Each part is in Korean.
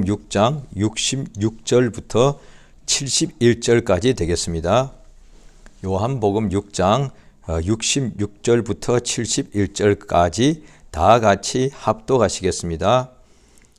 6장 66절부터 71절까지 되겠습니다. 요한복음 6장 66절부터 71절까지 다 같이 합독하시겠습니다.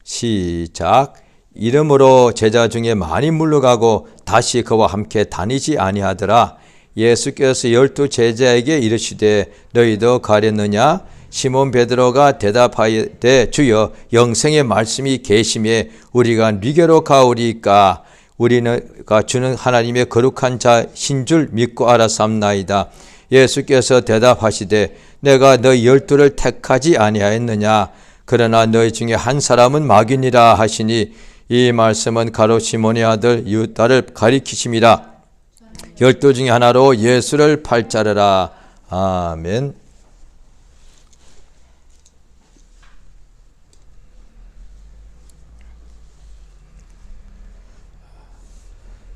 시작. 이러므로 제자 중에 많이 물러가고 다시 그와 함께 다니지 아니하더라. 예수께서 12 제자에게 이르시되 너희도 가렸느냐? 시몬 베드로가 대답하되 주여 영생의 말씀이 계심에 우리가 네게로 가오리까? 우리가 주는 하나님의 거룩한 자신 줄 믿고 알았사옵나이다. 예수께서 대답하시되 내가 너희 12를 택하지 아니하였느냐? 그러나 너희 중에 한 사람은 마귀니라 하시니 이 말씀은 가롯 시몬의 아들 유다를 가리키심이라. 12 중에 하나로 예수를 팔자르라. 아멘.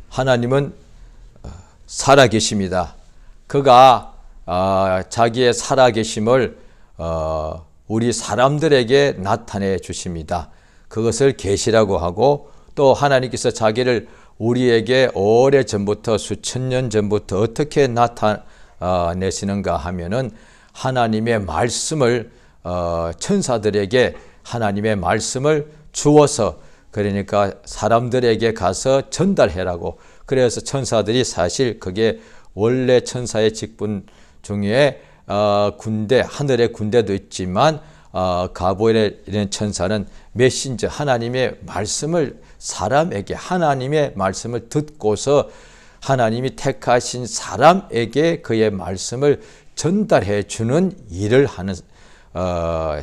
하나님은 살아계십니다. 그가 자기의 살아계심을 우리 사람들에게 나타내 주십니다. 그것을 계시라고 하고, 또 하나님께서 자기를 우리에게 오래전부터 수천 년 전부터 어떻게 나타내시는가 하면은 하나님의 말씀을 천사들에게 하나님의 말씀을 주어서, 그러니까 사람들에게 가서 전달해라고. 그래서 천사들이 사실 그게 원래 천사의 직분 중에 군대, 하늘의 군대도 있지만 가브리엘이라는 천사는 메신저, 하나님의 말씀을 사람에게, 하나님의 말씀을 듣고서 하나님이 택하신 사람에게 그의 말씀을 전달해 주는 일을 하는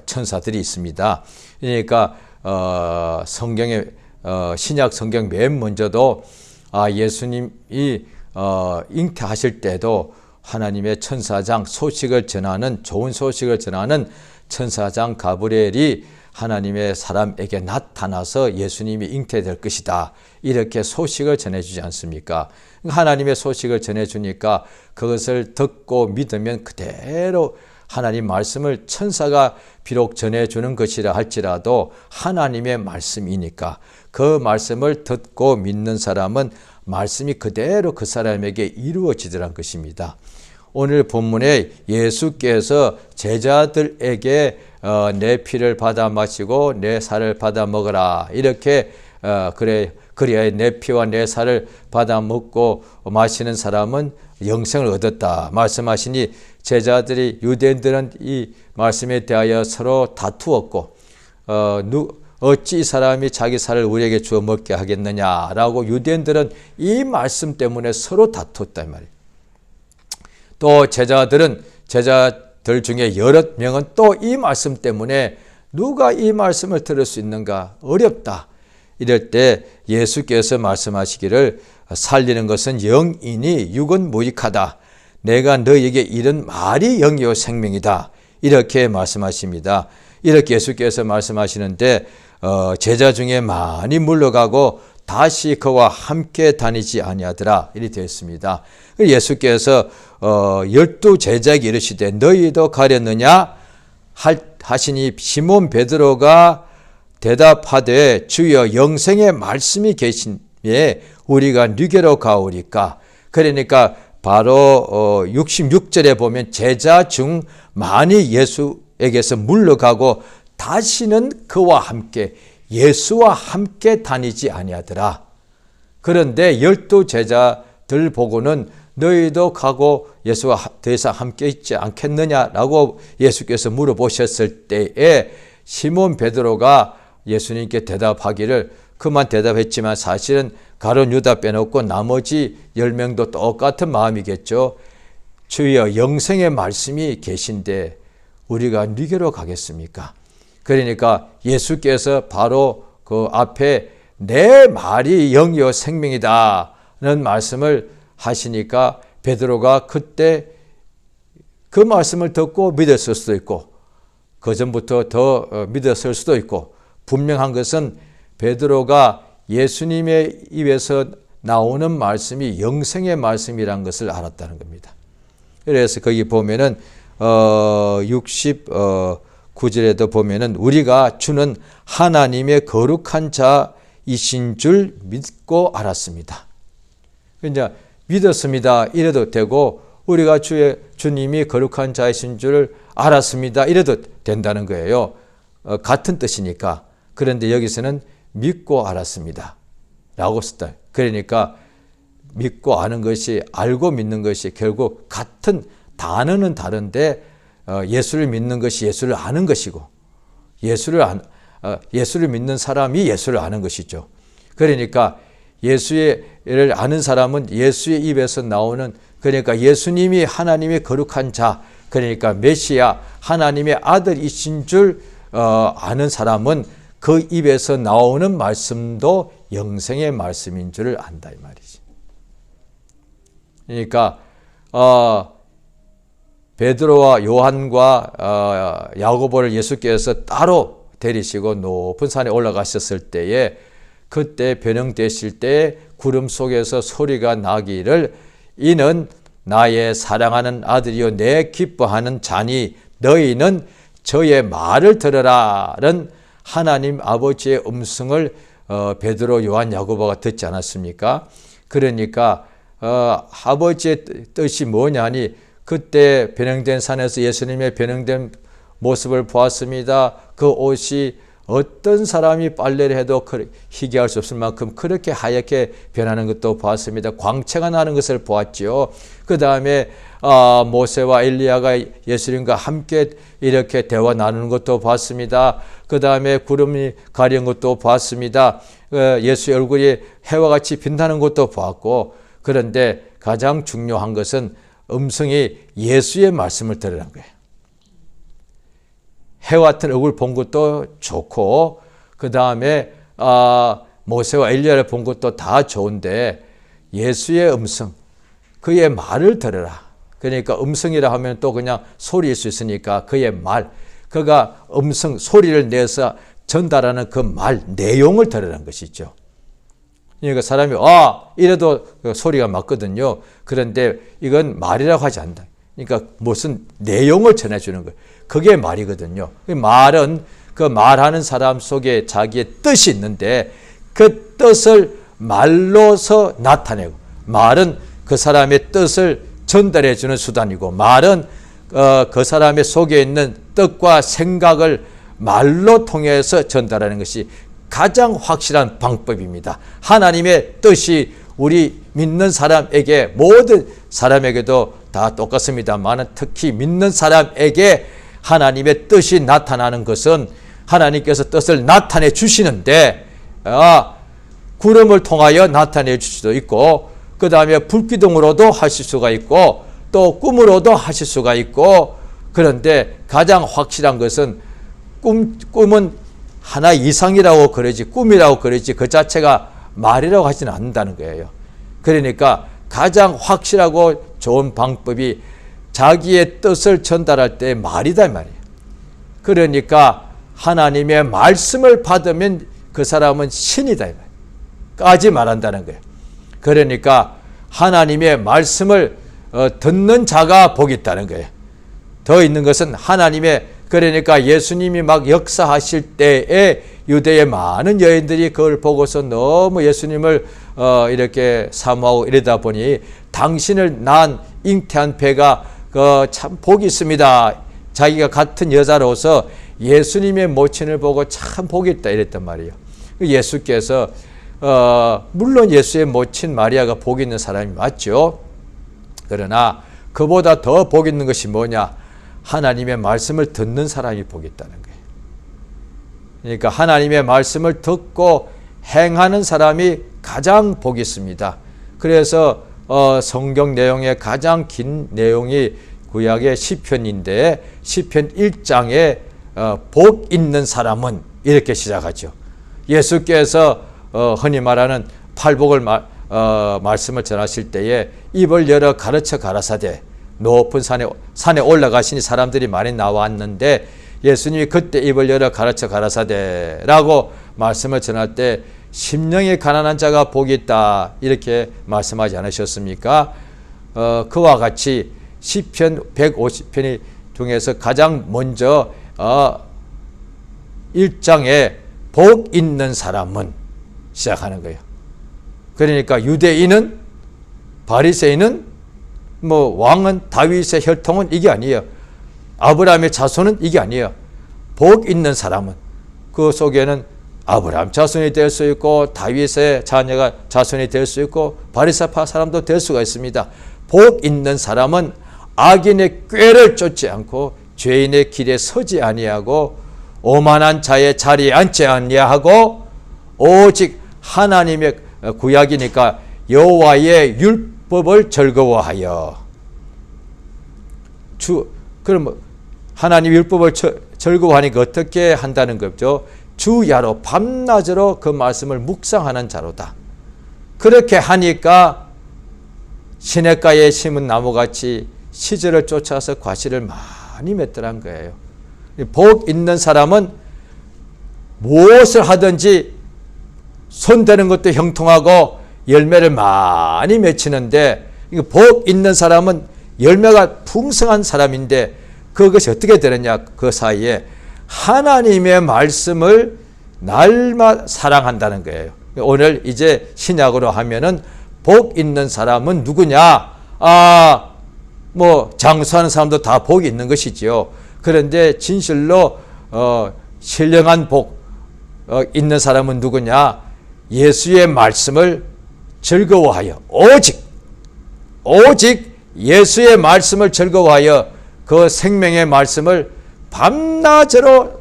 천사들이 있습니다. 그러니까 성경에 신약 성경 맨 먼저도 예수님이 잉태하실 때도 하나님의 천사장, 소식을 전하는, 좋은 소식을 전하는 천사장 가브리엘이 하나님의 사람에게 나타나서 예수님이 잉태될 것이다, 이렇게 소식을 전해주지 않습니까? 하나님의 소식을 전해주니까 그것을 듣고 믿으면 그대로 하나님 말씀을, 천사가 비록 전해주는 것이라 할지라도 하나님의 말씀이니까 그 말씀을 듣고 믿는 사람은 말씀이 그대로 그 사람에게 이루어지더란 것입니다. 오늘 본문에 예수께서 제자들에게 내 피를 받아 마시고 내 살을 받아 먹어라, 이렇게 그래야 내 피와 내 살을 받아 먹고 마시는 사람은 영생을 얻었다 말씀하시니, 제자들이, 유대인들은 이 말씀에 대하여 서로 다투었고, 어찌 이 사람이 자기 살을 우리에게 주어 먹게 하겠느냐라고 유대인들은 이 말씀 때문에 서로 다투었단 말이에요. 또 제자들 중에 여러 명은 또 이 말씀 때문에 누가 이 말씀을 들을 수 있는가, 어렵다, 이럴 때 예수께서 말씀하시기를 살리는 것은 영이니 육은 무익하다. 내가 너희에게 이른 말이 영이요 생명이다, 이렇게 말씀하십니다. 이렇게 예수께서 말씀하시는데 제자 중에 많이 물러가고 다시 그와 함께 다니지 아니하더라, 이렇게 되어 있습니다. 예수께서 12 제자에게 이르시되 너희도 가렸느냐 하시니 시몬 베드로가 대답하되 주여 영생의 말씀이 계심에 우리가 네게로 가오리까? 그러니까 바로 66절에 보면 제자 중 많이 예수에게서 물러가고 다시는 그와 함께, 예수와 함께 다니지 아니하더라. 그런데 12 제자들 보고는 너희도 가고 예수와 더 이상 함께 있지 않겠느냐라고 예수께서 물어보셨을 때에 시몬 베드로가 예수님께 대답하기를, 그만 대답했지만 사실은 가룟 유다 빼놓고 나머지 10명도 똑같은 마음이겠죠. 주여 영생의 말씀이 계신데 우리가 네게로 가겠습니까? 그러니까 예수께서 바로 그 앞에 내 말이 영이요 생명이다는 말씀을 하시니까 베드로가 그때 그 말씀을 듣고 믿었을 수도 있고 그 전부터 더 믿었을 수도 있고, 분명한 것은 베드로가 예수님의 입에서 나오는 말씀이 영생의 말씀이라는 것을 알았다는 겁니다. 그래서 거기 보면은 69절에도 보면은 우리가 주는 하나님의 거룩한 자 이신 줄 믿고 알았습니다. 이제 믿었습니다. 이래도 되고 우리가 주님이 거룩한 자이신 줄 알았습니다. 이래도 된다는 거예요. 같은 뜻이니까. 그런데 여기서는 믿고 알았습니다. 라고 썼다. 그러니까 믿고 아는 것이 알고 믿는 것이 결국 같은 단어는 다른데 예수를 믿는 것이 예수를 아는 것이고 예수를 믿는 사람이 예수를 아는 것이죠. 그러니까 예수를 아는 사람은 예수의 입에서 나오는 그러니까 예수님이 하나님의 거룩한 자 그러니까 메시아 하나님의 아들이신 줄 아는 사람은 그 입에서 나오는 말씀도 영생의 말씀인 줄을 안다 이 말이지. 그러니까 베드로와 요한과 야고보를 예수께서 따로 데리시고 높은 산에 올라가셨을 때에 그때 변형되실 때 구름 속에서 소리가 나기를 이는 나의 사랑하는 아들이요 내 기뻐하는 자니 너희는 저의 말을 들으라는 하나님 아버지의 음성을 베드로 요한 야고보가 듣지 않았습니까? 그러니까 아버지의 뜻이 뭐냐니 그때 변형된 산에서 예수님의 변형된 모습을 보았습니다. 그 옷이 어떤 사람이 빨래를 해도 희귀할 수 없을 만큼 그렇게 하얗게 변하는 것도 보았습니다. 광채가 나는 것을 보았지요. 그 다음에 모세와 엘리야가 예수님과 함께 이렇게 대화 나누는 것도 봤습니다. 그 다음에 구름이 가린 것도 봤습니다. 예수의 얼굴이 해와 같이 빛나는 것도 보았고 그런데 가장 중요한 것은 음성이 예수의 말씀을 들으라는 거예요. 해와 같은 얼굴 본 것도 좋고 그 다음에 모세와 엘리야를 본 것도 다 좋은데 예수의 음성, 그의 말을 들으라. 그러니까 음성이라 하면 또 그냥 소리일 수 있으니까 그의 말, 그가 음성, 소리를 내서 전달하는 그 말, 내용을 들으라는 것이죠. 그러니까 사람이 이래도 소리가 맞거든요. 그런데 이건 말이라고 하지 않는다. 그러니까 무슨 내용을 전해주는 거예요. 그게 말이거든요. 말은 그 말하는 사람 속에 자기의 뜻이 있는데 그 뜻을 말로서 나타내고 말은 그 사람의 뜻을 전달해 주는 수단이고 말은 그 사람의 속에 있는 뜻과 생각을 말로 통해서 전달하는 것이 가장 확실한 방법입니다. 하나님의 뜻이 우리 믿는 사람에게 모든 사람에게도 다 똑같습니다만 특히 믿는 사람에게 하나님의 뜻이 나타나는 것은 하나님께서 뜻을 나타내 주시는데 구름을 통하여 나타내 줄 수도 있고 그 다음에 불기둥으로도 하실 수가 있고 또 꿈으로도 하실 수가 있고 그런데 가장 확실한 것은 꿈은 하나 이상이라고 그러지 꿈이라고 그러지 그 자체가 말이라고 하지는 않는다는 거예요. 그러니까 가장 확실하고 좋은 방법이 자기의 뜻을 전달할 때 말이다 말이에요. 그러니까 하나님의 말씀을 받으면 그 사람은 신이다 까지 말한다는 거예요. 그러니까 하나님의 말씀을 듣는 자가 복이 있다는 거예요. 더 있는 것은 하나님의 그러니까 예수님이 막 역사하실 때에 유대의 많은 여인들이 그걸 보고서 너무 예수님을 이렇게 사모하고 이러다 보니 당신을 낳은 잉태한 배가 참 복이 있습니다. 자기가 같은 여자로서 예수님의 모친을 보고 참 복이 있다 이랬단 말이에요. 예수께서 물론 예수의 모친 마리아가 복이 있는 사람이 맞죠. 그러나 그보다 더 복이 있는 것이 뭐냐? 하나님의 말씀을 듣는 사람이 복이 있다는 거예요. 그러니까 하나님의 말씀을 듣고 행하는 사람이 가장 복이 있습니다. 그래서 성경 내용의 가장 긴 내용이 구약의 시편인데 시편 1장에 복 있는 사람은 이렇게 시작하죠. 예수께서 흔히 말하는 팔복을 말씀을 전하실 때에 입을 열어 가르쳐 가라사대 높은 산에 올라가시니 사람들이 많이 나왔는데 예수님이 그때 입을 열어 가르쳐 가라사대라고 말씀을 전할 때 심령이 가난한 자가 복이 있다 이렇게 말씀하지 않으셨습니까? 그와 같이 시편 150편 중에서 가장 먼저 1장에 복 있는 사람은 시작하는 거예요. 그러니까 유대인은, 바리새인은, 뭐 왕은, 다윗의 혈통은 이게 아니에요. 아브라함의 자손은 이게 아니에요. 복 있는 사람은 그 속에는 아브라함 자손이 될 수 있고, 다윗의 자녀가 자손이 될 수 있고, 바리새파 사람도 될 수가 있습니다. 복 있는 사람은 악인의 꾀를 쫓지 않고, 죄인의 길에 서지 아니하고, 오만한 자의 자리에 앉지 아니하고, 오직 하나님의 구약이니까 여호와의 율법을 즐거워하여. 그럼 하나님 율법을 즐거워하니까 어떻게 한다는 거죠? 주야로 밤낮으로 그 말씀을 묵상하는 자로다. 그렇게 하니까 시냇가에 심은 나무같이 시절을 쫓아서 과실을 많이 맺더란 거예요. 복 있는 사람은 무엇을 하든지 손대는 것도 형통하고 열매를 많이 맺히는데, 복 있는 사람은 열매가 풍성한 사람인데 그것이 어떻게 되느냐? 그 사이에 하나님의 말씀을 날마다 사랑한다는 거예요. 오늘 이제 신약으로 하면은 복 있는 사람은 누구냐? 뭐 장수하는 사람도 다 복이 있는 것이지요. 그런데 진실로 신령한 복 있는 사람은 누구냐? 예수의 말씀을 즐거워하여, 오직 예수의 말씀을 즐거워하여 그 생명의 말씀을 밤낮으로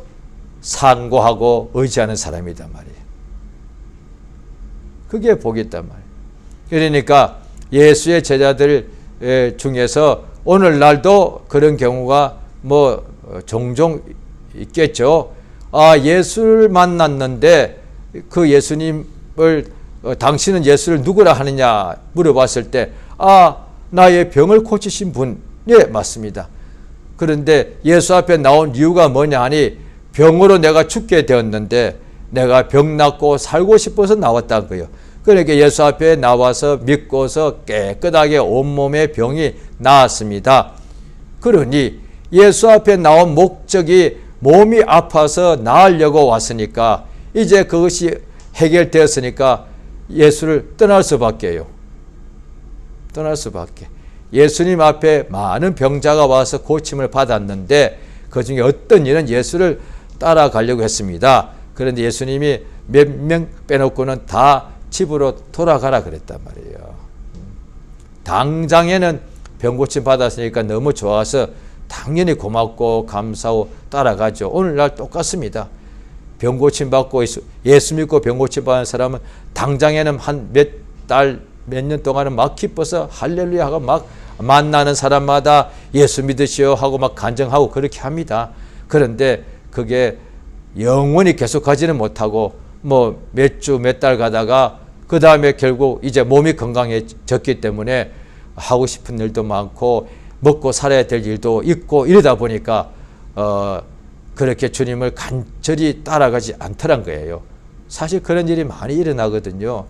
상고하고 의지하는 사람이단 말이에요. 그게 복이 있단 말이에요. 그러니까 예수의 제자들 중에서 오늘날도 그런 경우가 뭐 종종 있겠죠. 예수를 만났는데 그 예수님을 당신은 예수를 누구라 하느냐 물어봤을 때 나의 병을 고치신 분, 예, 맞습니다. 그런데 예수 앞에 나온 이유가 뭐냐 하니, 병으로 내가 죽게 되었는데 내가 병 낫고 살고 싶어서 나왔다는 거예요. 그러니까 예수 앞에 나와서 믿고서 깨끗하게 온몸의 병이 나았습니다. 그러니 예수 앞에 나온 목적이 몸이 아파서 나으려고 왔으니까, 이제 그것이 해결되었으니까 예수를 떠날 수밖에요. 떠날 수밖에. 예수님 앞에 많은 병자가 와서 고침을 받았는데 그 중에 어떤 이는 예수를 따라가려고 했습니다. 그런데 예수님이 몇 명 빼놓고는 다 집으로 돌아가라 그랬단 말이에요. 당장에는 병 고침 받았으니까 너무 좋아서 당연히 고맙고 감사하고 따라가죠. 오늘날 똑같습니다. 병 고침 받고 예수 믿고 병 고침 받은 사람은 당장에는 한 몇 달, 몇 년 동안은 막 기뻐서 할렐루야 하고 막 만나는 사람마다 예수 믿으시오 하고 막 간증하고 그렇게 합니다. 그런데 그게 영원히 계속하지는 못하고 뭐 몇 주, 몇 달 가다가 그 다음에 결국 이제 몸이 건강해졌기 때문에 하고 싶은 일도 많고 먹고 살아야 될 일도 있고 이러다 보니까 그렇게 주님을 간절히 따라가지 않더란 거예요. 사실 그런 일이 많이 일어나거든요.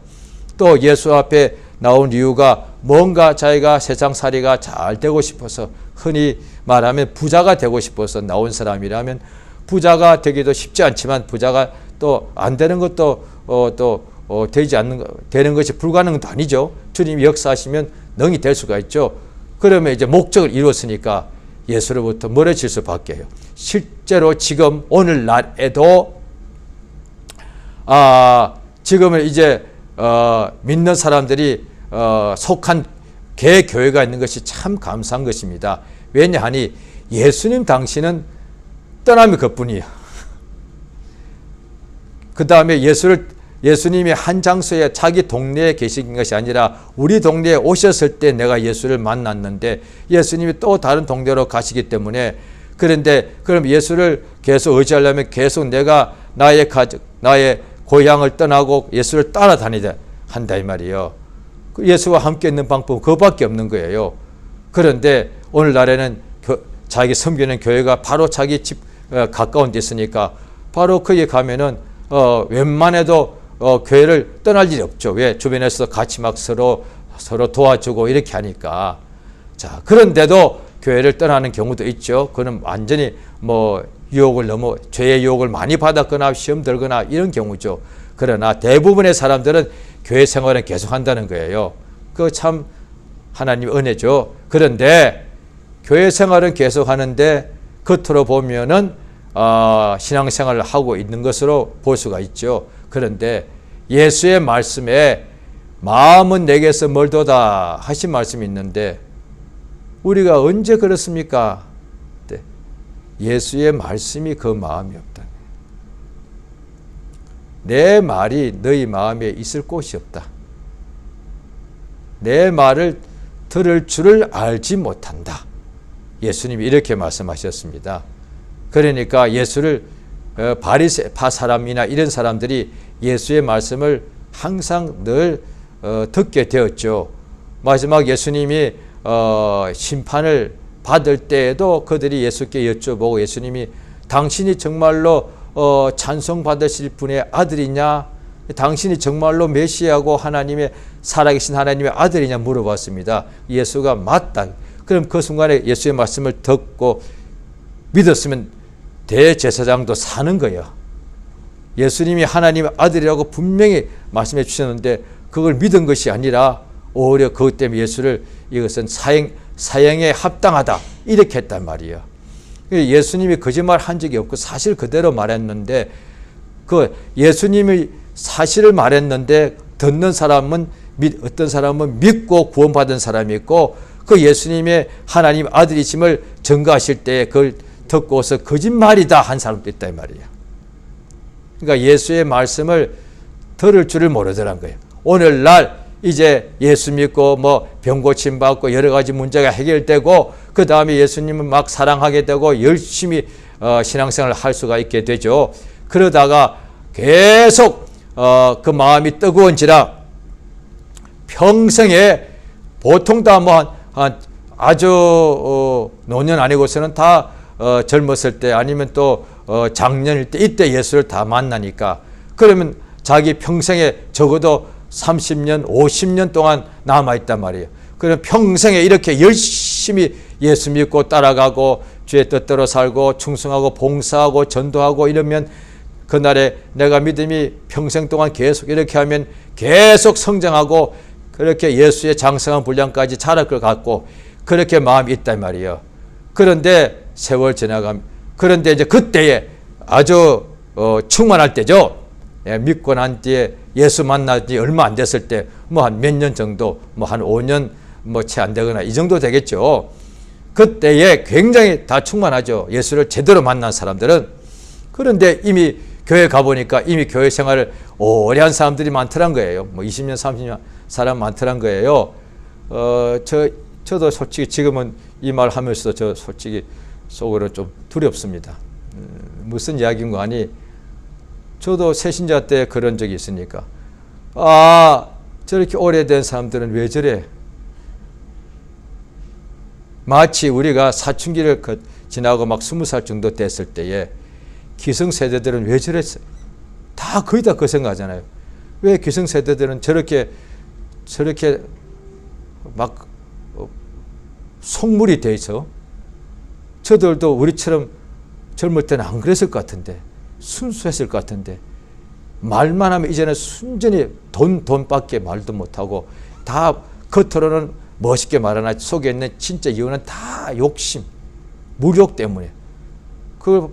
또 예수 앞에 나온 이유가 뭔가 자기가 세상살이가 잘 되고 싶어서, 흔히 말하면 부자가 되고 싶어서 나온 사람이라면 부자가 되기도 쉽지 않지만 부자가 또 안 되는 것도 되지 않는 되는 것이 불가능도 아니죠. 주님이 역사하시면 능히 될 수가 있죠. 그러면 이제 목적을 이뤘으니까 예수로부터 멀어질 수밖에 해요. 실제로 지금 오늘날에도 지금은 이제 믿는 사람들이 속한 개교회가 있는 것이 참 감사한 것입니다. 왜냐하니 예수님 당신은 떠나면 그뿐이에요. 그 다음에 예수님이 한 장소에 자기 동네에 계신 것이 아니라 우리 동네에 오셨을 때 내가 예수를 만났는데 예수님이 또 다른 동네로 가시기 때문에, 그런데 그럼 예수를 계속 의지하려면 계속 내가 나의 가족, 나의 고향을 떠나고 예수를 따라다니자 한다 이 말이에요. 예수와 함께 있는 방법은 그거밖에 없는 거예요. 그런데 오늘날에는 자기 섬기는 교회가 바로 자기 집 가까운 데 있으니까 바로 거기에 가면은 웬만해도 교회를 떠날 일이 없죠. 왜? 주변에서 같이 막 서로 도와주고 이렇게 하니까. 자, 그런데도 교회를 떠나는 경우도 있죠. 그는 완전히 뭐 죄의 유혹을 많이 받았거나 시험 들거나 이런 경우죠. 그러나 대부분의 사람들은 교회 생활은 계속 한다는 거예요. 그거 참 하나님 은혜죠. 그런데 교회 생활은 계속 하는데 겉으로 보면은 신앙생활을 하고 있는 것으로 볼 수가 있죠. 그런데 예수의 말씀에 마음은 내게서 멀도다 하신 말씀이 있는데 우리가 언제 그렇습니까? 예수의 말씀이 그 마음이 없다. 내 말이 너희 마음에 있을 곳이 없다. 내 말을 들을 줄을 알지 못한다. 예수님이 이렇게 말씀하셨습니다. 그러니까 예수를 바리새파 사람이나 이런 사람들이 예수의 말씀을 항상 늘 듣게 되었죠. 마지막 예수님이 심판을 받을 때에도 그들이 예수께 여쭤보고 예수님이 당신이 정말로 찬송받으실 분의 아들이냐? 당신이 정말로 메시아고 하나님의 살아계신 하나님의 아들이냐 물어봤습니다. 예수가 맞다. 그럼 그 순간에 예수의 말씀을 듣고 믿었으면 대제사장도 사는 거예요. 예수님이 하나님의 아들이라고 분명히 말씀해 주셨는데 그걸 믿은 것이 아니라 오히려 그것 때문에 예수를 이것은 사형에 합당하다 이렇게 했단 말이에요. 예수님이 거짓말 한 적이 없고 사실 그대로 말했는데 그 예수님이 사실을 말했는데 듣는 사람은 어떤 사람은 믿고 구원받은 사람이 있고 그 예수님의 하나님 아들이심을 증거하실 때 그걸 듣고서 거짓말이다 한 사람도 있다 이 말이에요. 그러니까 예수의 말씀을 들을 줄을 모르더란 거예요. 오늘날 이제 예수 믿고 병 고침 받고 여러 가지 문제가 해결되고 그 다음에 예수님을 막 사랑하게 되고 열심히 신앙생활을 할 수가 있게 되죠. 그러다가 계속 그 마음이 뜨거운지라 평생에 보통 다 아주 노년 아니고서는 다 젊었을 때 아니면 또 장년일 때 이때 예수를 다 만나니까 그러면 자기 평생에 적어도 30년, 50년 동안 남아있단 말이에요. 그럼 평생에 이렇게 열심히 예수 믿고 따라가고 주의 뜻대로 살고 충성하고 봉사하고 전도하고 이러면 그날에 내가 믿음이 평생 동안 계속 이렇게 하면 계속 성장하고 그렇게 예수의 장성한 분량까지 자랄 것 같고 그렇게 마음이 있단 말이에요. 그런데 세월 지나가면 그런데 이제 그때에 아주 충만할 때죠. 믿고 난 뒤에 예수 만난 지 얼마 안 됐을 때 한 몇 년 정도 한 5년 채 안 되거나 이 정도 되겠죠. 그때에 굉장히 다 충만하죠. 예수를 제대로 만난 사람들은. 그런데 이미 교회 가보니까 이미 교회 생활을 오래 한 사람들이 많더란 거예요. 20년 30년 사람 많더란 거예요. 저도 솔직히 지금은 이 말 하면서도 저 솔직히 속으로 좀 두렵습니다. 무슨 이야기인가 하니 저도 새신자 때 그런 적이 있으니까 저렇게 오래된 사람들은 왜 저래? 마치 우리가 사춘기를 지나고 막 20살 정도 됐을 때에 기성세대들은 왜 저랬어요? 다 거의 다 그 생각하잖아요. 왜 기성세대들은 저렇게 막 속물이 돼 있어? 저들도 우리처럼 젊을 때는 안 그랬을 것 같은데 순수했을 것 같은데 말만 하면 이제는 순전히 돈밖에 말도 못하고 다 겉으로는 멋있게 말하나 속에 있는 진짜 이유는 다 욕심, 무력 때문에 그걸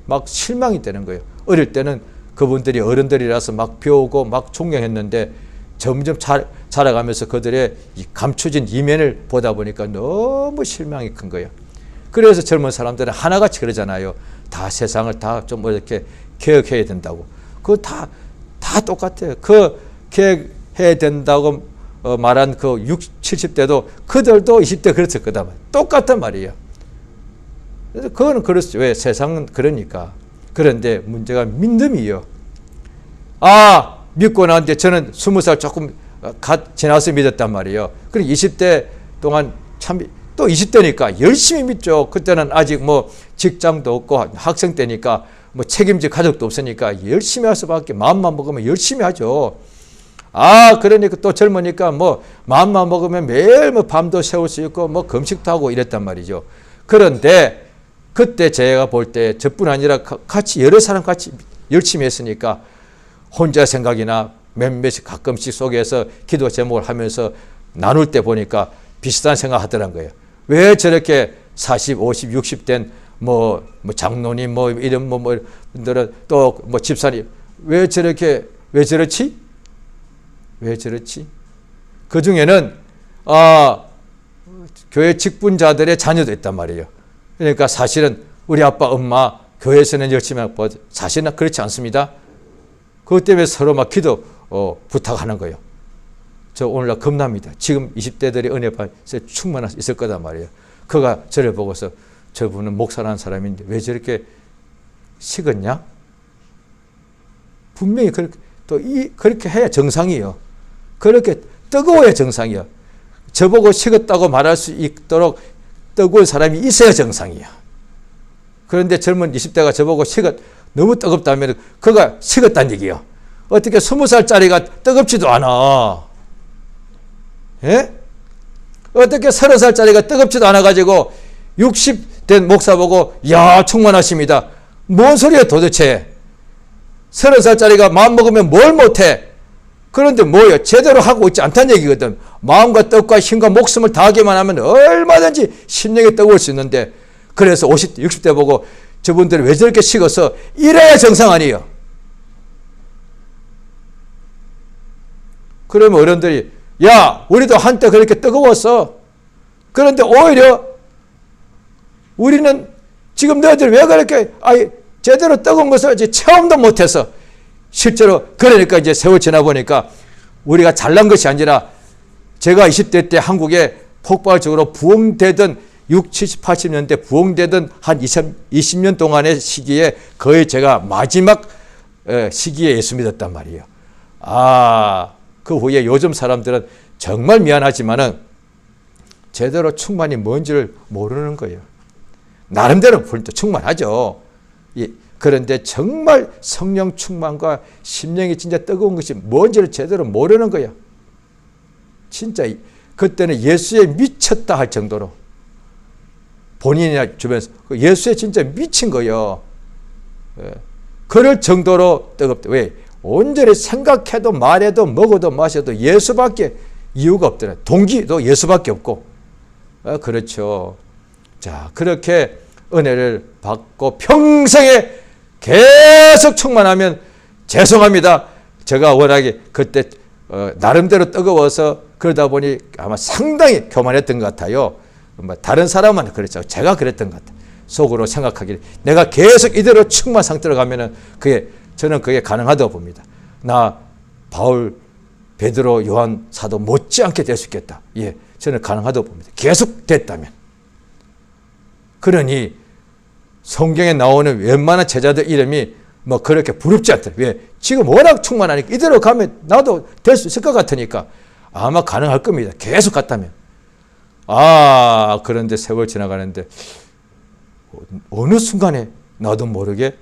막 실망이 되는 거예요. 어릴 때는 그분들이 어른들이라서 막 배우고 막 존경했는데 점점 자라가면서 그들의 감춰진 이면을 보다 보니까 너무 실망이 큰 거예요. 그래서 젊은 사람들은 하나같이 그러잖아요. 다 세상을 다 좀 이렇게 개혁해야 된다고. 그거 다 똑같아요. 그 개혁해야 된다고 말한 그 60, 70대도 그들도 20대 그랬었거든. 똑같단 말이에요. 그래서 그거는 그렇죠. 왜? 세상은 그러니까. 그런데 문제가 믿음이에요. 믿고 나는데 저는 20살 조금 지나서 믿었단 말이에요. 그리고 20대 동안 참 또 20대니까 열심히 믿죠. 그때는 아직 직장도 없고 학생 때니까 책임질 가족도 없으니까 열심히 할 수밖에 마음만 먹으면 열심히 하죠. 그러니까 또 젊으니까 마음만 먹으면 매일 밤도 새울 수 있고 금식도 하고 이랬단 말이죠. 그런데 그때 제가 볼 때 저뿐 아니라 같이 여러 사람 같이 열심히 했으니까 혼자 생각이나 몇몇이 가끔씩 속에서 기도 제목을 하면서 나눌 때 보니까 비슷한 생각 하더란 거예요. 왜 저렇게 40, 50, 60 된 장로님 이런 분들은 또 집사님 왜 저렇지? 왜 저렇지? 그 중에는 교회 직분자들의 자녀도 있단 말이에요. 그러니까 사실은 우리 아빠 엄마 교회에서는 열심히 하고 사실은 그렇지 않습니다. 그것 때문에 서로 막 기도 부탁하는 거예요. 저 오늘날 겁납니다. 지금 20대들이 은혜 받을 충만할 수 있을 거단 말이에요. 그가 저를 보고서 저분은 목사라는 사람인데 왜 저렇게 식었냐? 분명히 그렇게 해야 정상이에요. 그렇게 뜨거워야 정상이에요. 저보고 식었다고 말할 수 있도록 뜨거운 사람이 있어야 정상이야. 그런데 젊은 20대가 저보고 너무 뜨겁다면 그가 식었다는 얘기예요. 어떻게 20살짜리가 뜨겁지도 않아. 예? 어떻게 30살짜리가 뜨겁지도 않아가지고 60 된 목사 보고 야 충만하십니다. 뭔 소리야 도대체. 30살짜리가 마음 먹으면 뭘 못해. 그런데 뭐예요? 제대로 하고 있지 않다는 얘기거든. 마음과 뜻과 힘과 목숨을 다하기만 하면 얼마든지 심령이 뜨거울 수 있는데 그래서 50대 60대 보고 저분들이 왜 저렇게 식어서 이래야 정상 아니에요. 그러면 어른들이 야 우리도 한때 그렇게 뜨거웠어. 그런데 오히려 우리는 지금 너희들 왜 그렇게 제대로 뜨거운 것을 이제 체험도 못해서 실제로 그러니까 이제 세월 지나 보니까 우리가 잘난 것이 아니라 제가 20대 때 한국에 폭발적으로 부흥되던 60, 70, 80년대 부흥되던 한 20년 동안의 시기에 거의 제가 마지막 시기에 예수 믿었단 말이에요. 그 후에 요즘 사람들은 정말 미안하지만은 제대로 충만이 뭔지를 모르는 거예요. 나름대로 충만하죠. 그런데 정말 성령 충만과 심령이 진짜 뜨거운 것이 뭔지를 제대로 모르는 거야. 진짜 그때는 예수에 미쳤다 할 정도로 본인이나 주변에서 예수에 진짜 미친 거예요. 그럴 정도로 뜨겁다. 왜? 온전히 생각해도 말해도 먹어도 마셔도 예수밖에 이유가 없더라. 동기도 예수밖에 없고. 그렇죠. 자, 그렇게 은혜를 받고 평생에 계속 충만하면 죄송합니다. 제가 워낙에 그때 나름대로 뜨거워서 그러다 보니 아마 상당히 교만했던 것 같아요. 다른 사람은 그랬죠. 제가 그랬던 것 같아요. 속으로 생각하기를 내가 계속 이대로 충만 상태로 가면은 저는 그게 가능하다고 봅니다. 나 바울, 베드로, 요한 사도 못지않게 될 수 있겠다. 예, 저는 가능하다고 봅니다. 계속 됐다면. 그러니 성경에 나오는 웬만한 제자들 이름이 그렇게 부럽지 않더라. 왜? 지금 워낙 충만하니까 이대로 가면 나도 될 수 있을 것 같으니까 아마 가능할 겁니다. 계속 갔다면. 그런데 세월 지나가는데 어느 순간에 나도 모르게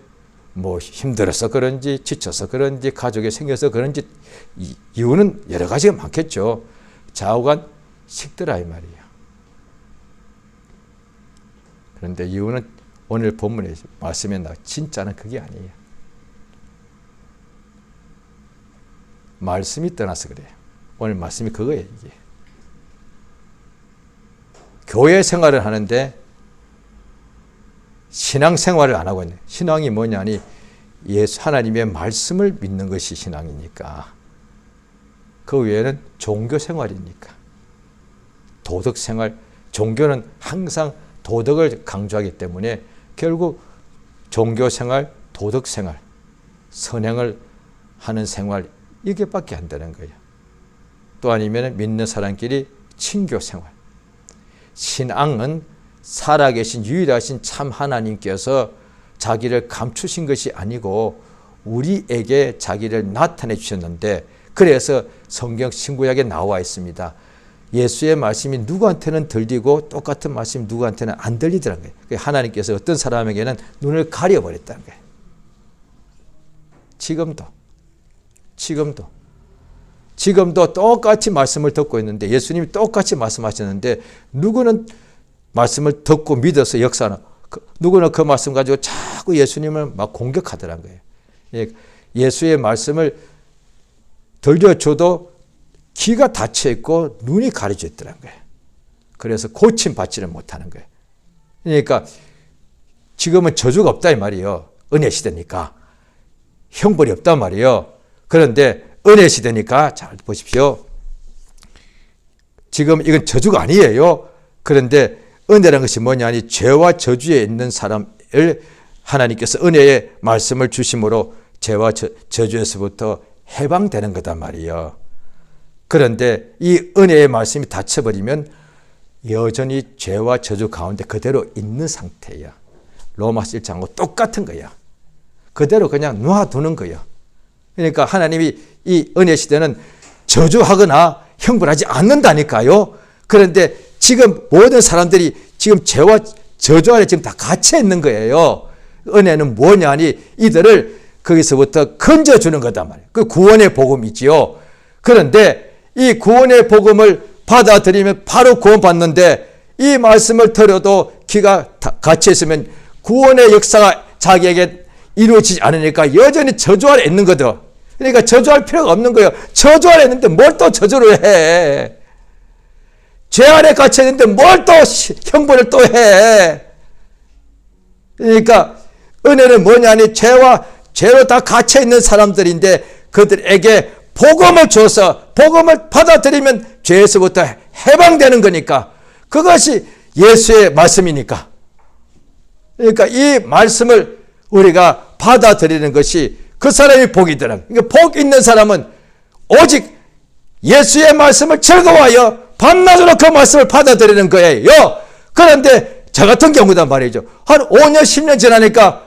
힘들어서 그런지 지쳐서 그런지 가족이 생겨서 그런지 이유는 여러 가지가 많겠죠. 좌우간 식더라 이 말이에요. 그런데 이유는 오늘 본문에 말씀에 나와 진짜는 그게 아니에요. 말씀이 떠나서 그래요. 오늘 말씀이 그거예요. 이게. 교회 생활을 하는데 신앙생활을 안 하고 있는 신앙이 뭐냐니 예수 하나님의 말씀을 믿는 것이 신앙이니까 그 외에는 종교생활이니까 도덕생활 종교는 항상 도덕을 강조하기 때문에 결국 종교생활, 도덕생활, 선행을 하는 생활 이게밖에 안 되는 거예요. 또 아니면 믿는 사람끼리 친교생활. 신앙은 살아계신 유일하신 참 하나님께서 자기를 감추신 것이 아니고 우리에게 자기를 나타내 주셨는데 그래서 성경 신구약에 나와 있습니다. 예수의 말씀이 누구한테는 들리고 똑같은 말씀이 누구한테는 안 들리더라는 거예요. 하나님께서 어떤 사람에게는 눈을 가려버렸다는 거예요. 지금도 똑같이 말씀을 듣고 있는데 예수님이 똑같이 말씀하셨는데 누구는 말씀을 듣고 믿어서 역사하는 누구는 그 말씀 가지고 자꾸 예수님을 막 공격하더란 거예요. 예수의 말씀을 들려줘도 귀가 닫혀 있고 눈이 가려져 있더라는 거예요. 그래서 고침 받지를 못하는 거예요. 그러니까 지금은 저주가 없다 이 말이에요. 은혜 시대니까. 형벌이 없단 말이에요. 그런데 은혜 시대니까 잘 보십시오. 지금 이건 저주가 아니에요. 그런데 은혜라는 것이 뭐냐니 죄와 저주에 있는 사람을 하나님께서 은혜의 말씀을 주심으로 죄와 저주에서부터 해방되는 거단 말이에요. 그런데 이 은혜의 말씀이 닫혀버리면 여전히 죄와 저주 가운데 그대로 있는 상태야. 로마서 1장하고 똑같은 거야. 그대로 그냥 놔두는 거야. 그러니까 하나님이 이 은혜 시대는 저주하거나 형벌하지 않는다니까요. 그런데 지금 모든 사람들이 지금 죄와 저주 안에 지금 다 갇혀 있는 거예요. 은혜는 뭐냐니 이들을 거기서부터 건져주는 거단 말이에요. 그 구원의 복음이지요. 그런데 이 구원의 복음을 받아들이면 바로 구원받는데 이 말씀을 들어도 귀가 갇혀 있으면 구원의 역사가 자기에게 이루어지지 않으니까 여전히 저주 아래 있는 거죠. 그러니까 저주할 필요가 없는 거예요. 저주 아래 있는데 뭘 또 저주를 해. 죄 아래 갇혀 있는데 뭘 또 형벌을 또 해. 그러니까 은혜는 뭐냐니 죄로 다 갇혀 있는 사람들인데 그들에게 복음을 줘서 복음을 받아들이면 죄에서부터 해방되는 거니까 그것이 예수의 말씀이니까. 그러니까 이 말씀을 우리가 받아들이는 것이 그 사람이 복이더라. 그러니까 복 있는 사람은 오직 예수의 말씀을 즐거워하여 밤낮으로 그 말씀을 받아들이는 거예요. 그런데 저 같은 경우단 말이죠. 한 5년 10년 지나니까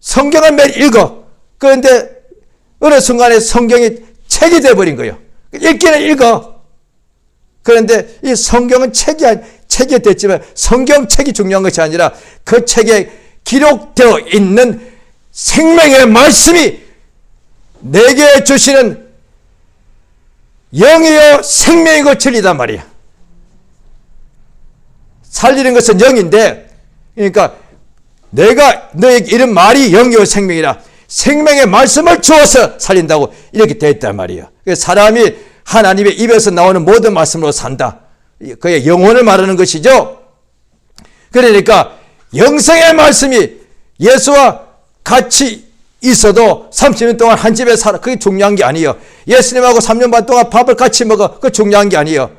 성경을 매일 읽어. 그런데 어느 순간에 성경이 책이 되어버린 거예요. 읽기는 읽어. 그런데 이 성경은 책이 됐지만 성경책이 중요한 것이 아니라 그 책에 기록되어 있는 생명의 말씀이 내게 주시는 영이요 생명이고 진리단 말이야. 살리는 것은 영인데 그러니까 내가 너에게 이런 말이 영이요 생명이라 생명의 말씀을 주어서 살린다고 이렇게 되어 있단 말이에요. 사람이 하나님의 입에서 나오는 모든 말씀으로 산다. 그의 영혼을 말하는 것이죠. 그러니까 영생의 말씀이 예수와 같이 있어도 30년 동안 한 집에 살아. 그게 중요한 게 아니에요. 예수님하고 3년 반 동안 밥을 같이 먹어. 그게 중요한 게 아니에요.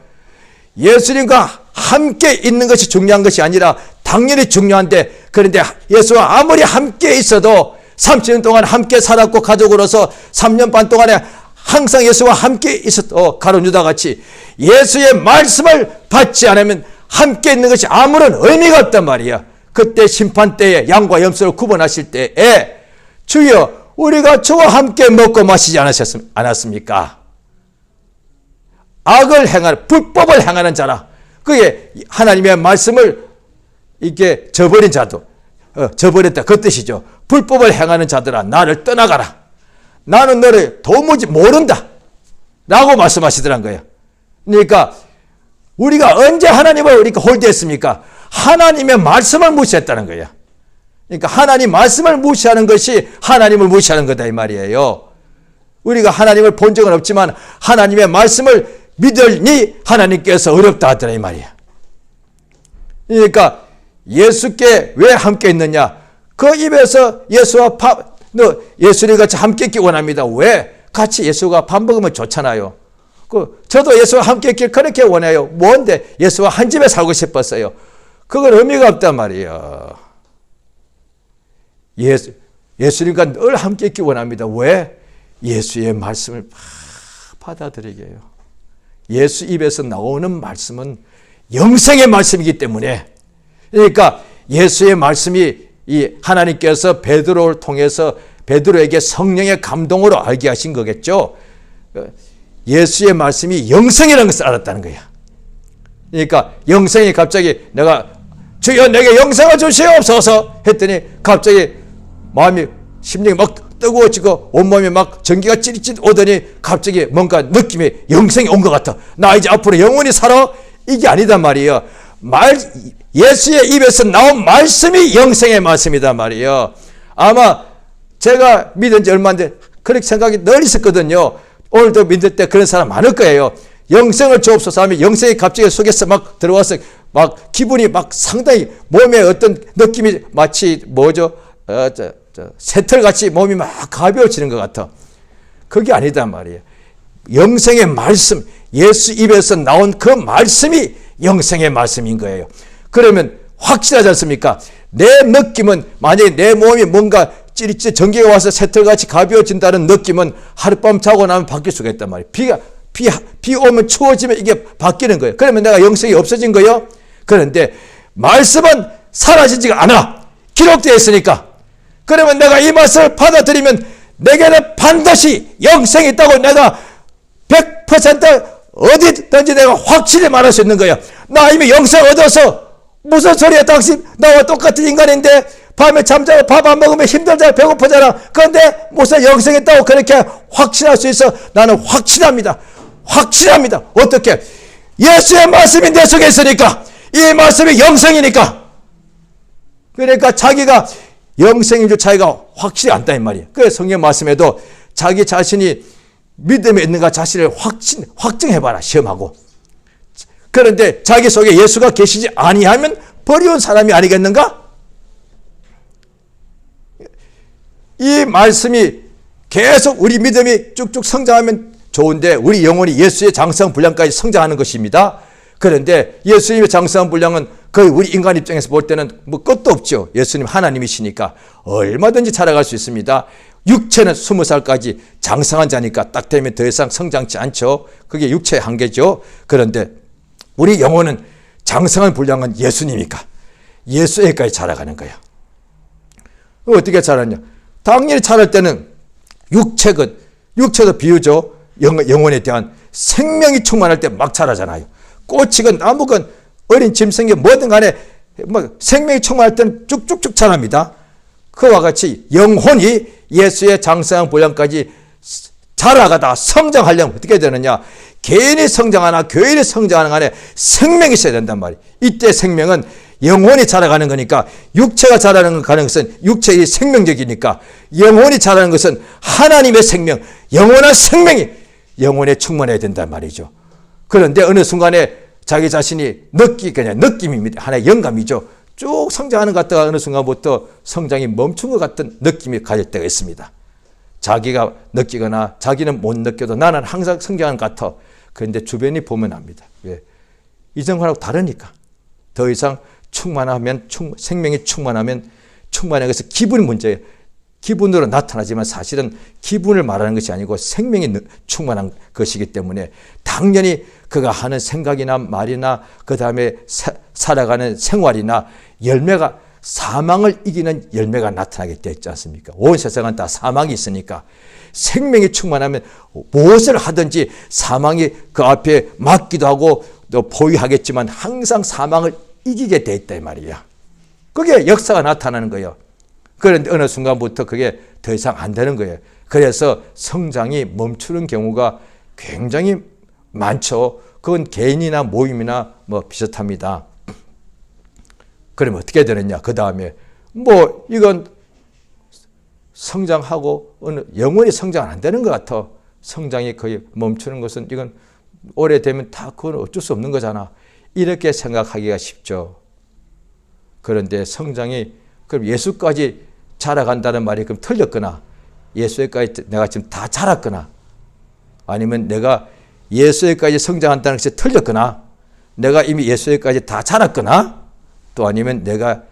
예수님과 함께 있는 것이 중요한 것이 아니라 당연히 중요한데 그런데 예수와 아무리 함께 있어도 30년 동안 함께 살았고 가족으로서 3년 반 동안에 항상 예수와 함께 있었던 가룟 유다 같이 예수의 말씀을 받지 않으면 함께 있는 것이 아무런 의미가 없단 말이야. 그때 심판 때에 양과 염소를 구분하실 때에 주여 우리가 저와 함께 먹고 마시지 않았습니까? 악을 행하는 불법을 행하는 자라. 그게 하나님의 말씀을 이렇게 저버린 자도 저버렸다 그 뜻이죠. 불법을 행하는 자들아 나를 떠나가라. 나는 너를 도무지 모른다 라고 말씀하시더란 거예요. 그러니까 우리가 언제 하나님을 이렇게 홀대했습니까? 하나님의 말씀을 무시했다는 거예요. 그러니까 하나님 말씀을 무시하는 것이 하나님을 무시하는 거다 이 말이에요. 우리가 하나님을 본 적은 없지만 하나님의 말씀을 믿으니 하나님께서 어렵다 하더라 이 말이야. 그러니까 예수께 왜 함께 있느냐? 그 입에서 예수와 예수님 같이 함께 있기 원합니다. 왜? 같이 예수가 밥 먹으면 좋잖아요. 저도 예수와 함께 있길 그렇게 원해요. 뭔데? 예수와 한 집에 살고 싶었어요. 그건 의미가 없단 말이에요. 예수님과 늘 함께 있기 원합니다. 왜? 예수의 말씀을 받아들이게 해요. 예수 입에서 나오는 말씀은 영생의 말씀이기 때문에 그러니까 예수의 말씀이 이 하나님께서 베드로를 통해서 베드로에게 성령의 감동으로 알게 하신 거겠죠. 예수의 말씀이 영생이라는 것을 알았다는 거야. 그러니까 영생이 갑자기 내가 주여 내게 영생을 주시옵소서 했더니 갑자기 마음이 심령이 막 뜨거워지고 온몸이 막 전기가 찌릿찌릿 오더니 갑자기 뭔가 느낌이 영생이 온 것 같아. 나 이제 앞으로 영원히 살아? 이게 아니단 말이에요. 예수의 입에서 나온 말씀이 영생의 말씀이단 말이에요. 아마 제가 믿은 지 얼마 안 돼 그렇게 생각이 늘 있었거든요. 오늘도 믿을 때 그런 사람 많을 거예요. 영생을 주옵소서 하면 영생이 갑자기 속에서 막 들어와서 막 기분이 막 상당히 몸에 어떤 느낌이 마치 뭐죠? 새털같이 몸이 막 가벼워지는 것 같아. 그게 아니단 말이에요. 영생의 말씀, 예수 입에서 나온 그 말씀이 영생의 말씀인 거예요. 그러면 확실하지 않습니까? 내 느낌은 만약에 내 몸이 뭔가 찌릿찌릿 전기가 와서 새털같이 가벼워진다는 느낌은 하룻밤 자고 나면 바뀔 수가 있단 말이에요. 비 오면 추워지면 이게 바뀌는 거예요. 그러면 내가 영생이 없어진 거예요. 그런데 말씀은 사라지지가 않아. 기록되어 있으니까. 그러면 내가 이 말씀을 받아들이면 내게는 반드시 영생이 있다고 내가 100% 어디든지 내가 확실히 말할 수 있는 거야. 나 이미 영생 얻어서 무슨 소리야. 당신 나와 똑같은 인간인데 밤에 잠자고 밥 안 먹으면 힘들잖아. 배고프잖아. 그런데 무슨 영생이 있다고 그렇게 확신할 수 있어. 나는 확실합니다. 확실합니다. 어떻게? 예수의 말씀이 내 속에 있으니까. 이 말씀이 영생이니까. 그러니까 자기가 영생인 줄 자기가 확실히 안다 이 말이에요. 그래서 성경 말씀에도 자기 자신이 믿음에 있는가 자신을 확증해봐라. 시험하고. 그런데 자기 속에 예수가 계시지 아니하면 버리운 사람이 아니겠는가? 이 말씀이 계속 우리 믿음이 쭉쭉 성장하면 좋은데 우리 영혼이 예수의 장성 분량까지 성장하는 것입니다. 그런데 예수님의 장성 분량은 거의 우리 인간 입장에서 볼 때는 뭐 끝도 없죠. 예수님 하나님이시니까 얼마든지 자라갈 수 있습니다. 육체는 20살까지 장성한 자니까 딱 되면 더 이상 성장치 않죠. 그게 육체의 한계죠. 그런데 우리 영혼은 장성한 분량은 예수님이니까 예수에까지 자라가는 거예요. 어떻게 자라냐? 당연히 자랄 때는 육체도 비유죠. 영혼에 대한 생명이 충만할 때 막 자라잖아요. 꽃이건 나무건 어린 짐승이 뭐든 간에 뭐 생명이 충만할 때는 쭉쭉쭉 자랍니다. 그와 같이 영혼이 예수의 장성한 분량까지 자라가다 성장하려면 어떻게 되느냐? 개인이 성장하나 교인이 성장하는 간에 생명이 있어야 된단 말이에요. 이때 생명은 영혼이 자라가는 거니까 육체가 자라는 것은 육체의 생명적이니까 영혼이 자라는 것은 하나님의 생명, 영원한 생명이 영혼에 충만해야 된단 말이죠. 그런데 어느 순간에 자기 자신이 그냥 느낌입니다. 하나의 영감이죠. 쭉 성장하는 것 같다가 어느 순간부터 성장이 멈춘 것 같은 느낌이 가질 때가 있습니다. 자기가 느끼거나 자기는 못 느껴도 나는 항상 성장하는 것 같아. 그런데 주변이 보면 압니다. 왜? 이전과는 다르니까. 더 이상 충만하면 생명이 충만하면 충만한 것은 기분이 문제예요. 기분으로 나타나지만 사실은 기분을 말하는 것이 아니고 생명이 충만한 것이기 때문에 당연히 그가 하는 생각이나 말이나 그 다음에 살아가는 생활이나 열매가 사망을 이기는 열매가 나타나게 되어 있지 않습니까? 온 세상은 다 사망이 있으니까 생명이 충만하면 무엇을 하든지 사망이 그 앞에 막기도 하고 또 포위하겠지만 항상 사망을 이기게 되어 있다 이 말이야. 그게 역사가 나타나는 거예요. 그런데 어느 순간부터 그게 더 이상 안 되는 거예요. 그래서 성장이 멈추는 경우가 굉장히 많죠. 그건 개인이나 모임이나 뭐 비슷합니다. 그러면 어떻게 되느냐? 그 다음에 뭐 이건 성장하고 영원히 성장은 안 되는 것 같아. 성장이 거의 멈추는 것은 이건 오래되면 다 그건 어쩔 수 없는 거잖아. 이렇게 생각하기가 쉽죠. 그런데 성장이 그럼 예수까지 자라간다는 말이 그럼 틀렸거나 예수에까지 내가 지금 다 자랐거나 아니면 내가 예수에까지 성장한다는 것이 틀렸거나 내가 이미 예수에까지 다 자랐거나 또 아니면 내가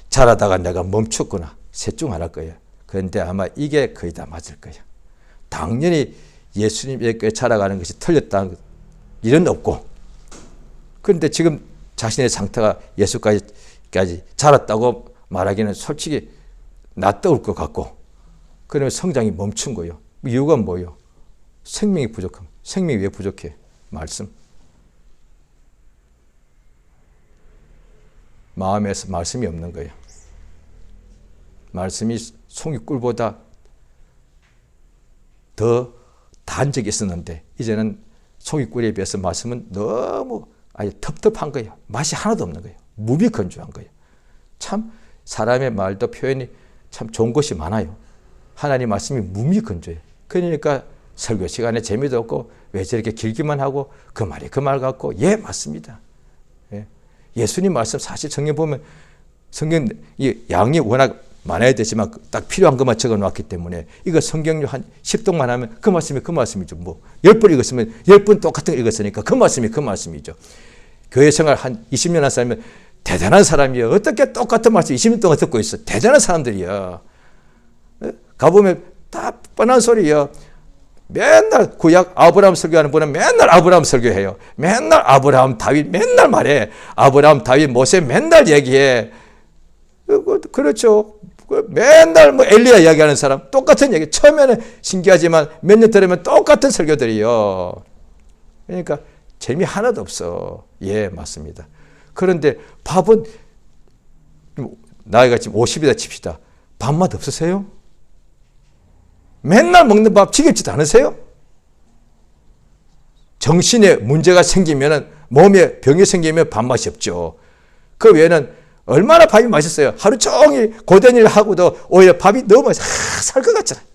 자라다가 내가 멈췄거나 셋 중 하나일 거예요. 그런데 아마 이게 거의 다 맞을 거예요. 당연히 예수님에게 자라가는 것이 틀렸다는 일은 없고 그런데 지금 자신의 상태가 예수까지 자랐다고 말하기는 솔직히 낯뜨거울 것 같고 그러면 성장이 멈춘 거예요. 이유가 뭐예요? 생명이 부족함. 생명이 왜 부족해? 말씀. 마음에서 말씀이 없는 거예요. 말씀이 송이 꿀보다 더 단적이 있었는데 이제는 송이 꿀에 비해서 말씀은 너무 아예 텁텁한 거예요. 맛이 하나도 없는 거예요. 무비건조한 거예요. 참 사람의 말도 표현이 참 좋은 것이 많아요. 하나님 말씀이 무미건조해요. 그러니까 설교 시간에 재미도 없고 왜 저렇게 길기만 하고 그 말이 그 말 같고 예 맞습니다. 예수님 말씀 사실 성경 보면 성경 양이 워낙 많아야 되지만 딱 필요한 것만 적어 놓았기 때문에 이거 성경료 한 10동만 하면 그 말씀이 그 말씀이죠. 뭐 10번 읽었으면 10번 똑같은 거 읽었으니까 그 말씀이 그 말씀이죠. 교회 생활 한 20년 한 사람이면 대단한 사람이야. 어떻게 똑같은 말씀 20년 동안 듣고 있어. 대단한 사람들이야. 가보면 다 뻔한 소리야. 맨날 구약 아브라함 설교하는 분은 맨날 아브라함 설교해요. 맨날 아브라함 다윗 맨날 말해. 아브라함 다윗 모세 맨날 얘기해. 그렇죠. 맨날 뭐 엘리야 이야기하는 사람 똑같은 얘기. 처음에는 신기하지만 몇 년 들으면 똑같은 설교들이요. 그러니까 재미 하나도 없어. 예, 맞습니다. 그런데 밥은 나이가 지금 50이다 칩시다. 밥맛 없으세요? 맨날 먹는 밥 지겹지도 않으세요? 정신에 문제가 생기면 몸에 병이 생기면 밥맛이 없죠. 그 외에는 얼마나 밥이 맛있어요. 하루 종일 고된 일을 하고도 오히려 밥이 너무 맛있어. 살 것 같잖아요.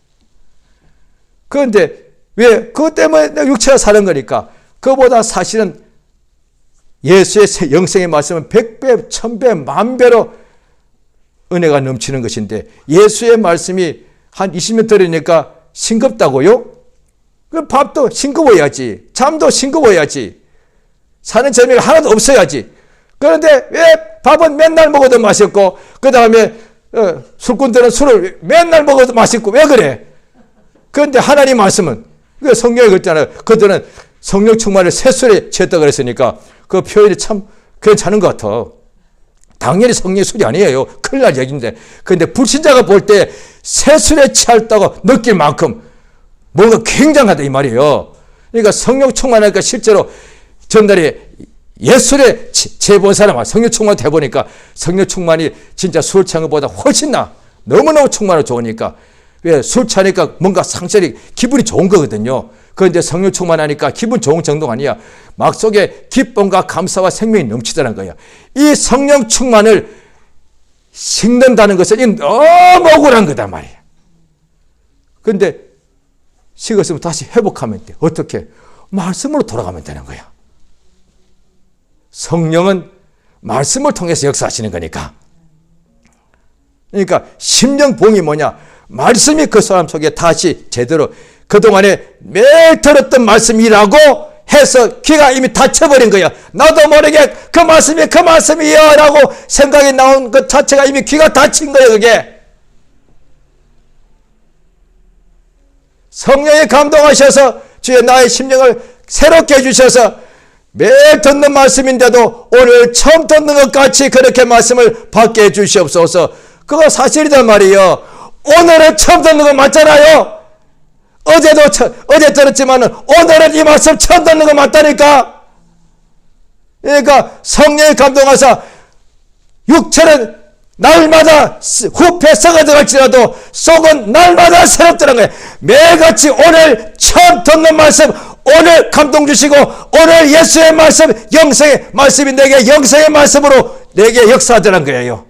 그런데 왜? 그것 때문에 육체가 사는 거니까. 그보다 사실은 예수의 영생의 말씀은 100배, 1000배, 만배로 은혜가 넘치는 것인데 예수의 말씀이 한 20년 들으니까 싱겁다고요? 그 밥도 싱거워야지. 잠도 싱거워야지. 사는 재미가 하나도 없어야지. 그런데 왜 밥은 맨날 먹어도 맛있고 그 다음에 술꾼들은 술을 맨날 먹어도 맛있고 왜 그래? 그런데 하나님 말씀은 성경에 그랬잖아요. 그들은 성령 충만을 새술에 취했다 그랬으니까 그 표현이 참 괜찮은 것 같아. 당연히 성령의 술이 아니에요. 큰일 날 얘기인데. 그런데 불신자가 볼 때 새술에 취했다고 느낄 만큼 뭔가 굉장하다 이 말이에요. 그러니까 성령 충만하니까 실제로 전날에 예술에 재본 사람, 성령 충만 해보니까 성령 충만이 진짜 술 취한 것보다 훨씬 너무너무 충만하고 좋으니까. 왜? 술 취하니까 뭔가 상처리 기분이 좋은 거거든요. 그런데 성령 충만하니까 기분 좋은 정도가 아니야. 막 속에 기쁨과 감사와 생명이 넘치다는 거야. 이 성령 충만을 식는다는 것은 너무 억울한 거단 말이야. 그런데 식었으면 다시 회복하면 돼. 어떻게? 말씀으로 돌아가면 되는 거야. 성령은 말씀을 통해서 역사하시는 거니까. 그러니까 심령봉이 뭐냐? 말씀이 그 사람 속에 다시 제대로 그동안에 매일 들었던 말씀이라고 해서 귀가 이미 닫혀버린 거야. 나도 모르게 그 말씀이야 라고 생각이 나온 것 자체가 이미 귀가 닫힌 거야. 그게 성령이 감동하셔서 주의 나의 심령을 새롭게 해주셔서 매일 듣는 말씀인데도 오늘 처음 듣는 것 같이 그렇게 말씀을 받게 해주시옵소서. 그거 사실이단 말이에요. 오늘은 처음 듣는 거 맞잖아요. 어제 들었지만 오늘은 이 말씀 처음 듣는 거 맞다니까. 그러니까 성령이 감동하사 육체는 날마다 후패 썩어들어갈지라도 속은 날마다 새롭다는 거예요. 매일같이 오늘 처음 듣는 말씀 오늘 감동 주시고 오늘 예수의 말씀 영생의 말씀이 내게 영생의 말씀으로 내게 역사하더란 거예요.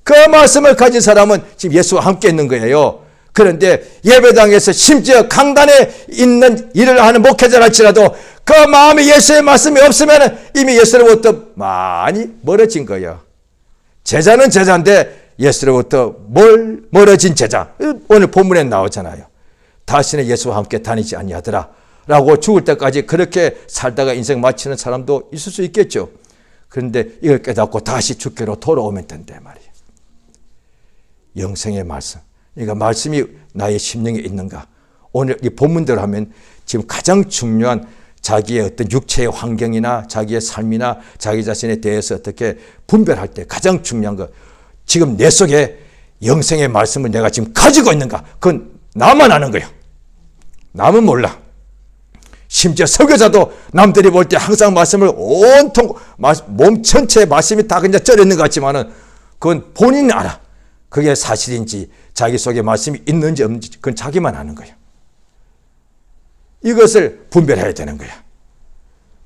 그 말씀을 가진 사람은 지금 예수와 함께 있는 거예요. 그런데 예배당에서 심지어 강단에 있는 일을 하는 목회자랄지라도 그 마음에 예수의 말씀이 없으면 이미 예수로부터 많이 멀어진 거예요. 제자는 제자인데 예수로부터 멀어진 제자. 오늘 본문에 나오잖아요. 다시는 예수와 함께 다니지 아니하더라 라고 죽을 때까지 그렇게 살다가 인생 마치는 사람도 있을 수 있겠죠. 그런데 이걸 깨닫고 다시 주께로 돌아오면 된다 말이에요. 영생의 말씀. 그러니까 말씀이 나의 심령에 있는가. 오늘 이 본문대로 하면 지금 가장 중요한 자기의 어떤 육체의 환경이나 자기의 삶이나 자기 자신에 대해서 어떻게 분별할 때 가장 중요한 것. 지금 내 속에 영생의 말씀을 내가 지금 가지고 있는가. 그건 나만 아는 거예요. 남은 몰라. 심지어 설교자도 남들이 볼 때 항상 말씀을 온통 몸 전체에 말씀이 다 그냥 쩔어 있는 것 같지만은 그건 본인이 알아. 그게 사실인지 자기 속에 말씀이 있는지 없는지 그건 자기만 아는 거예요. 이것을 분별해야 되는 거야.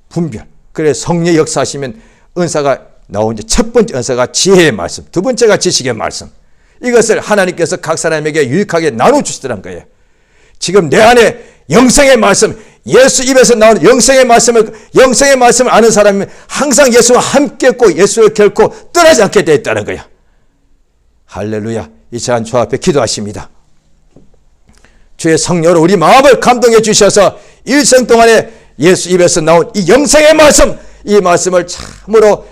분별. 그래 성령의 역사하시면 은사가 나온 첫 번째 은사가 지혜의 말씀, 두 번째가 지식의 말씀. 이것을 하나님께서 각 사람에게 유익하게 나눠주시더란 거예요. 지금 내 안에 영생의 말씀, 예수 입에서 나오는 영생의 말씀을 아는 사람은 항상 예수와 함께 있고 예수를 결코 떠나지 않게 되어 있다는 거예요. 할렐루야. 이 시간 주 앞에 기도하십니다. 주의 성령으로 우리 마음을 감동해 주셔서 일생 동안에 예수 입에서 나온 이 영생의 말씀, 이 말씀을 참으로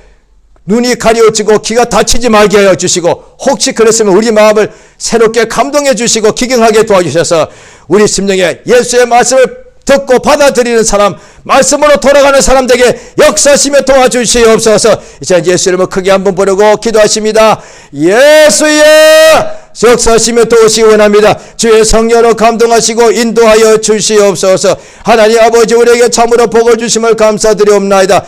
눈이 가려지고 귀가 닫히지 말게 하여 주시고, 혹시 그랬으면 우리 마음을 새롭게 감동해 주시고 기경하게 도와주셔서 우리 심령에 예수의 말씀을 듣고 받아들이는 사람, 말씀으로 돌아가는 사람들에게 역사하시며 도와주시옵소서. 이제 예수 이름을 크게 한번 부르고 기도하십니다. 예수여 역사하시며 도우시기 원합니다. 주의 성령으로 감동하시고 인도하여 주시옵소서. 하나님 아버지, 우리에게 참으로 복을 주심을 감사드리옵나이다.